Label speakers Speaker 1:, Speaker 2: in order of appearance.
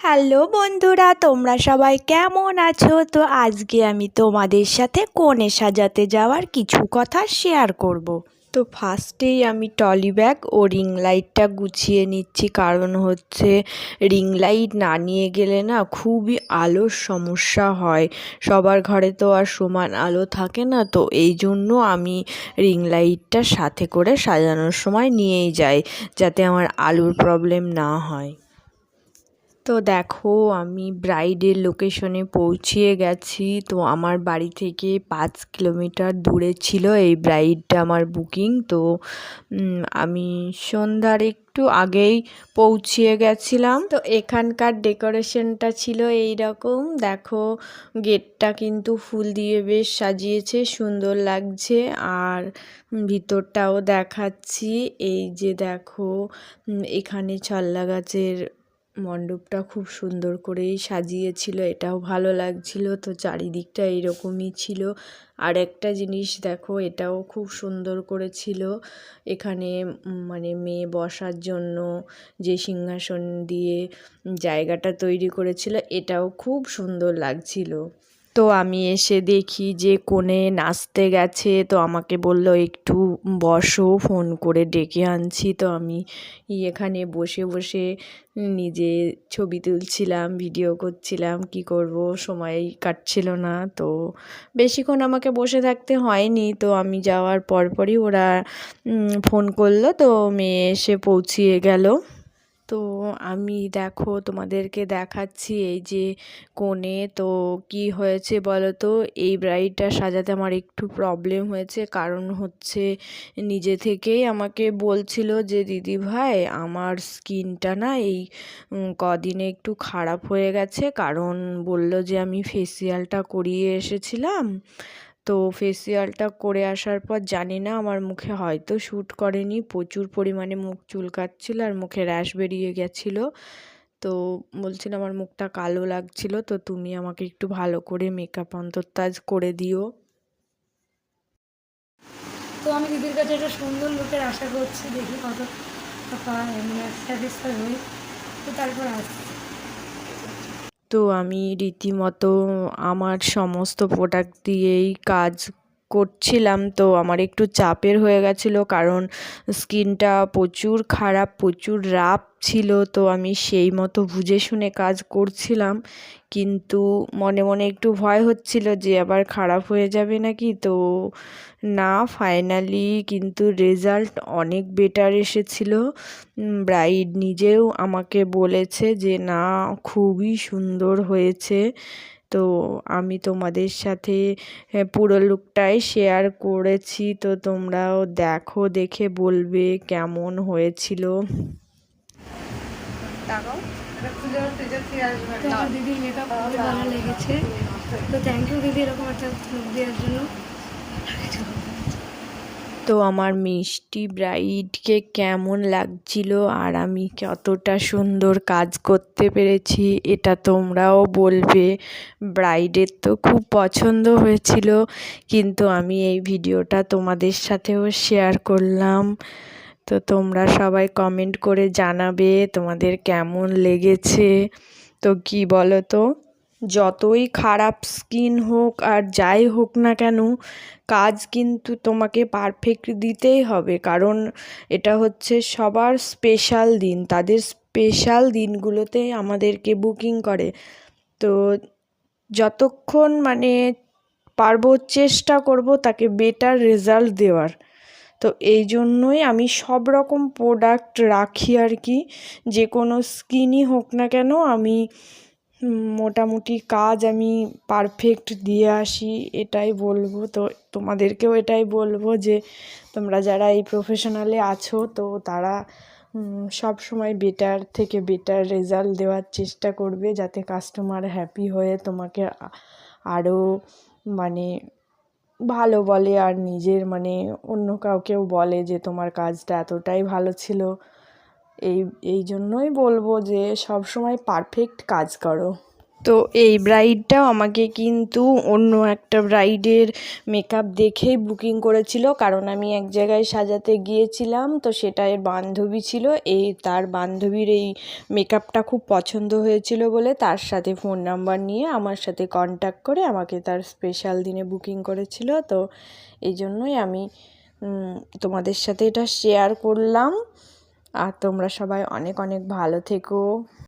Speaker 1: Hello বন্ধুরা, তোমরা সবাই কেমন আছো? তো আজকে আমি তোমাদের সাথে কোণে সাজাতে যাওয়ার কিছু কথা শেয়ার করব। তো ফার্স্টেই আমি টলি ব্যাগ ও রিং লাইটটা গুছিয়ে নিচ্ছি, কারণ হচ্ছে রিং লাইট না নিয়ে গেলে না খুবই আলোর সমস্যা হয়। সবার ঘরে তো আর সমান আলো থাকে না, তো এই জন্য আমি রিং লাইটটা সাথে করে সাজানোর সময় নিয়েই যাই, যাতে আমার আলোর প্রবলেম না হয়। তো দেখো, আমি ব্রাইডের লোকেশনে পৌঁছিয়ে গেছি। তো আমার বাড়ি থেকে 5 কিলোমিটার দূরে ছিল এই ব্রাইডটা আমার বুকিং। তো আমি সন্ধ্যার একটু আগেই পৌঁছিয়ে গেছিলাম। তো এখানকার ডেকোরেশনটা ছিল এই রকম। দেখো, গেটটা কিন্তু ফুল দিয়ে বেশ সাজিয়েছে, সুন্দর লাগছে। আর ভিতরটাও দেখাচ্ছি। এই যে দেখো, এখানে ছল্লা গাছের মণ্ডপটা খুব সুন্দর করেই সাজিয়েছিল, এটাও ভালো লাগছিল। তো চারিদিকটা এইরকমই ছিল। আর একটা জিনিস দেখো, এটাও খুব সুন্দর করেছিল। এখানে মানে মেয়ে বসার জন্য যে সিংহাসন দিয়ে জায়গাটা তৈরি করেছিল, এটাও খুব সুন্দর লাগছিল। তো আমি এসে দেখি যে কনে নাচতে গেছে। তো আমাকে বলল একটু বসো, ফোন করে ডেকে আনছি। তো আমি এখানে বসে বসে নিজে ছবি তুলছিলাম, ভিডিও করছিলাম, কি করব, সময় কাটছিল না। তো বেশিক্ষণ আমাকে বসে থাকতে হয়নি। তো আমি যাওয়ার পরপরই ওরা ফোন করলো। তো মেয়ে এসে পৌঁছিয়ে গেল। তো আমি দেখো তোমাদেরকে দেখাচ্ছি এই যে কোণে। তো কি হয়েছে বলো তো, এই ব্রাইডটা সাজাতে আমার একটু প্রবলেম হয়েছে, কারণ হচ্ছে নিজে থেকেই আমাকে বলছিল যে দিদি ভাই, আমার স্কিনটা না এই কদিনে একটু খারাপ হয়ে গেছে। কারণ বলল যে আমি ফেসিয়ালটা করিয়ে এসেছিলাম। তো ফেসিয়ালটা করে আসার পর জানি না, আমার মুখে হয়তো শ্যুট করেনি, প্রচুর পরিমাণে মুখ চুলকাচ্ছিল আর মুখে র্যাশ বেরিয়ে গেছিলো। তো বলছিল আমার মুখটা কালো লাগছিল, তো তুমি আমাকে একটু ভালো করে মেকআপ অন্তর্তাজ করে দিও।
Speaker 2: তো আমি দিদির কাছে একটা সুন্দর লুকের আশা করছি, দেখি কত মানে স্যাটিসফাই হই, তো তারপর আসছি।
Speaker 1: তো আমি রীতিমতো আমার সমস্ত প্রোডাক্ট দিয়েই কাজ করছিলাম। তো আমার একটু চাপের হয়ে গেছিলো, কারণ স্কিনটা প্রচুর খারাপ, প্রচুর রাফ ছিল। তো আমি সেই মতো বুঝে শুনে কাজ করছিলাম, কিন্তু মনে মনে একটু ভয় হচ্ছিল যে আবার খারাপ হয়ে যাবে নাকি। তো না, ফাইনালি কিন্তু রেজাল্ট অনেক বেটার এসেছিলো। ব্রাইড নিজেও আমাকে বলেছে যে না, খুবই সুন্দর হয়েছে। তো আমি তোমাদের সাথে পুরো লুকটাই শেয়ার করেছি। তো তোমরাও দেখো, দেখে বলবে কেমন হয়েছিল।
Speaker 2: তো আমার দিদির মেকআপ খুবই ভালো লেগেছে। তো থ্যাংক ইউ দিদি, এরকম একটা লুক দেওয়ার জন্য।
Speaker 1: তো আমার মিষ্টি ব্রাইডকে কেমন লাগছিল আর আমি কতটা সুন্দর কাজ করতে পেরেছি, এটা তোমরাও বলবে। ব্রাইডের তো খুব পছন্দ হয়েছিল, কিন্তু আমি এই ভিডিওটা তোমাদের সাথেও শেয়ার করলাম। তো তোমরা সবাই কমেন্ট করে জানাবে তোমাদের কেমন লেগেছে। তো কি বলো তো, যতই খারাপ স্কিন হোক আর যাই হোক না কেন, কাজ কিন্তু তোমাকে পারফেক্ট দিতেই হবে। কারণ এটা হচ্ছে সবার স্পেশাল দিন, তাদের স্পেশাল দিনগুলোতেই আমাদেরকে বুকিং করে। তো যতক্ষণ মানে পারবো চেষ্টা করব তাকে বেটার রেজাল্ট দেওয়ার। তো এই জন্যই আমি সব রকম প্রোডাক্ট রাখি আর কি, যে কোনো স্কিনই হোক না কেন আমি মোটামুটি কাজ আমি পারফেক্ট দিয়ে আসি, এটাই বলবো। তো তোমাদেরকেও এটাই বলবো যে তোমরা যারা এই প্রফেশনালে আছো, তো তারা সব সময় বেটার থেকে বেটার রেজাল্ট দেওয়ার চেষ্টা করবে, যাতে কাস্টমার হ্যাপি হয়ে তোমাকে আরও মানে ভালো বলে, আর নিজের মানে অন্য কাউকেও বলে যে তোমার কাজটা এতটাই ভালো ছিল। এই জন্যই বলবো যে সব সময় পারফেক্ট কাজ করো। তো এই ব্রাইডটাও আমাকে কিন্তু অন্য একটা ব্রাইডের মেকআপ দেখেই বুকিং করেছিল, কারণ আমি এক জায়গায় সাজাতে গিয়েছিলাম, তো সেটা এর বান্ধবী ছিল, তার বান্ধবীর এই মেকআপটা খুব পছন্দ হয়েছিল বলে তার সাথে ফোন নাম্বার নিয়ে আমার সাথে কন্ট্যাক্ট করে আমাকে তার স্পেশাল দিনে বুকিং করেছিল। তো এই জন্যই আমি তোমাদের সাথে এটা শেয়ার করলাম। আর তোমরা সবাই অনেক অনেক ভালো থেকো।